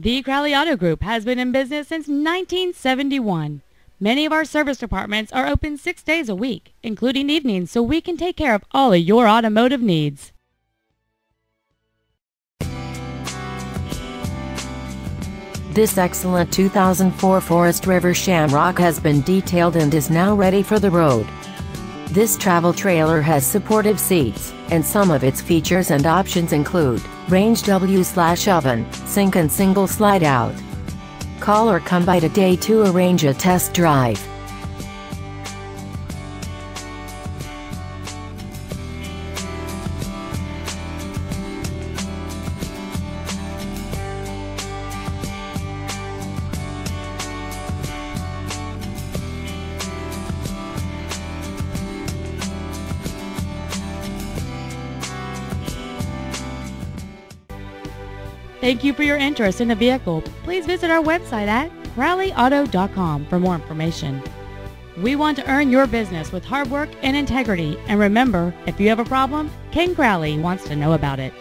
The Crowley Auto Group has been in business since 1971. Many of our service departments are open 6 days a week, including evenings, so we can take care of all of your automotive needs. This excellent 2004 Forest River Shamrock has been detailed and is now ready for the road. This travel trailer has supportive seats, and some of its features and options include range W/oven, sink and single slide out. Call or come by today to arrange a test drive. Thank you for your interest in the vehicle. Please visit our website at crowleyauto.com for more information. We want to earn your business with hard work and integrity. And remember, if you have a problem, Ken Crowley wants to know about it.